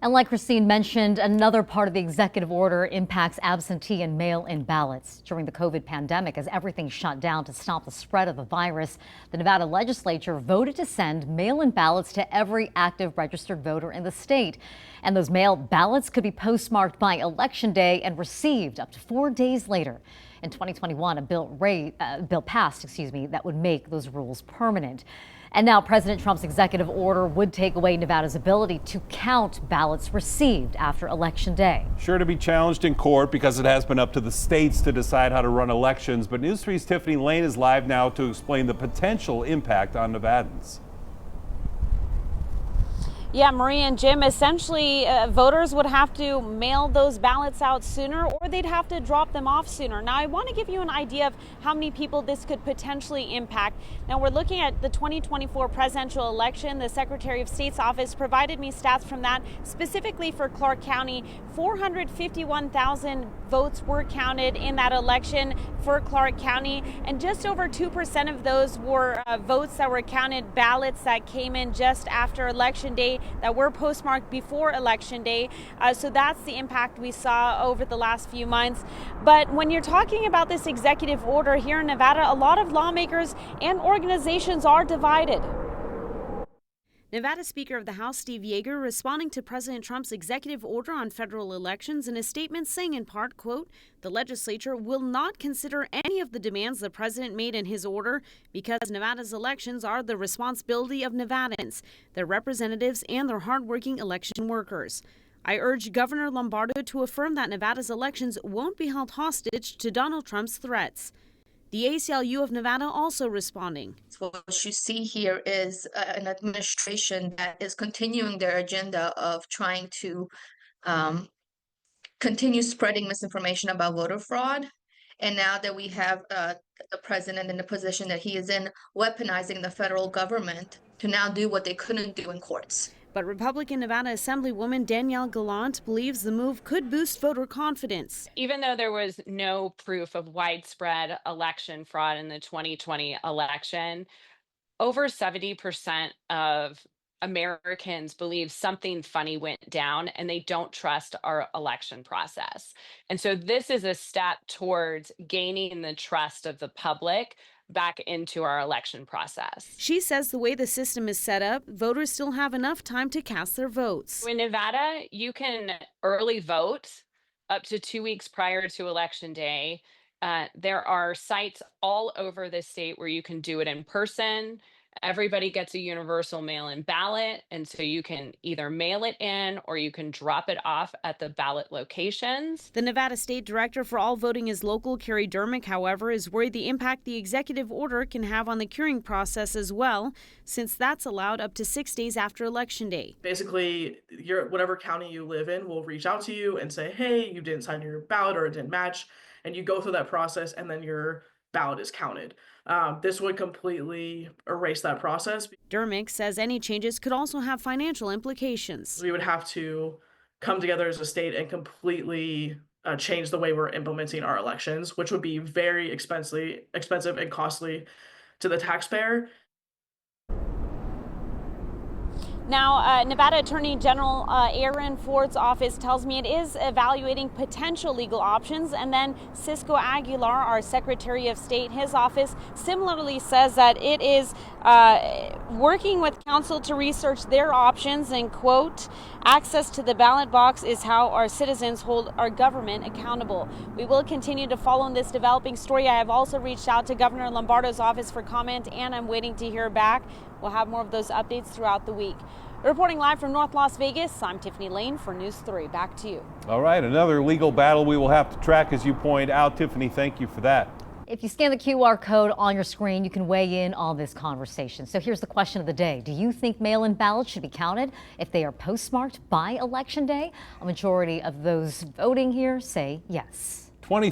And like Christine mentioned, another part of the executive order impacts absentee and mail-in ballots. During the COVID pandemic, as everything shut down to stop the spread of the virus, the Nevada legislature voted to send mail-in ballots to every active registered voter in the state. And those mail ballots could be postmarked by Election Day and received up to 4 days later. In 2021, a bill passed, that would make those rules permanent. And now President Trump's executive order would take away Nevada's ability to count ballots received after Election Day. Sure to be challenged in court because it has been up to the states to decide how to run elections. But News 3's Tiffany Lane is live now to explain the potential impact on Nevadans. Yeah, Marie and Jim, essentially voters would have to mail those ballots out sooner, or they'd have to drop them off sooner. Now, I want to give you an idea of how many people this could potentially impact. Now, we're looking at the 2024 presidential election. The Secretary of State's office provided me stats from that, specifically for Clark County. 451,000 votes were counted in that election for Clark County, and just over 2% of those were votes that were counted, ballots that came in just after Election Day, that were postmarked before Election Day. So that's the impact we saw over the last few months. But when you're talking about this executive order here in Nevada, a lot of lawmakers and organizations are divided. Nevada Speaker of the House Steve Yeager responding to President Trump's executive order on federal elections in a statement saying in part, quote, "The legislature will not consider any of the demands the president made in his order because Nevada's elections are the responsibility of Nevadans, their representatives, and their hardworking election workers. I urge Governor Lombardo to affirm that Nevada's elections won't be held hostage to Donald Trump's threats." The ACLU of Nevada also responding. What you see here is an administration that is continuing their agenda of trying to continue spreading misinformation about voter fraud. And now that we have the president in the position that he is in, weaponizing the federal government to now do what they couldn't do in courts. But Republican Nevada Assemblywoman Danielle Gallant believes the move could boost voter confidence. Even though there was no proof of widespread election fraud in the 2020 election, over 70% of Americans believe something funny went down and they don't trust our election process. And so this is a step towards gaining the trust of the public back into our election process. She says the way the system is set up, voters still have enough time to cast their votes. In Nevada, you can early vote up to 2 weeks prior to Election Day. There are sites all over the state where you can do it in person. Everybody gets a universal mail-in ballot, and so you can either mail it in or you can drop it off at the ballot locations. The Nevada State Director for All Voting is Local, Carrie Dermick, however, is worried the impact the executive order can have on the curing process as well, since that's allowed up to 6 days after Election Day. Basically, whatever county you live in will reach out to you and say, hey, you didn't sign your ballot or it didn't match, and you go through that process and then your ballot is counted. This would completely erase that process. Dermick says any changes could also have financial implications. We would have to come together as a state and completely change the way we're implementing our elections, which would be very expensive and costly to the taxpayer. Now, Nevada Attorney General Aaron Ford's office tells me it is evaluating potential legal options. And then Cisco Aguilar, our Secretary of State, his office similarly says that it is working with counsel to research their options and, quote, access to the ballot box is how our citizens hold our government accountable. We will continue to follow this developing story. I have also reached out to Governor Lombardo's office for comment, and I'm waiting to hear back. We'll have more of those updates throughout the week. Reporting live from North Las Vegas, I'm Tiffany Lane for News 3. Back to you. All right, another legal battle we will have to track, as you point out. Tiffany, thank you for that. If you scan the QR code on your screen, you can weigh in on this conversation. So here's the question of the day. Do you think mail-in ballots should be counted if they are postmarked by Election Day? A majority of those voting here say yes. 23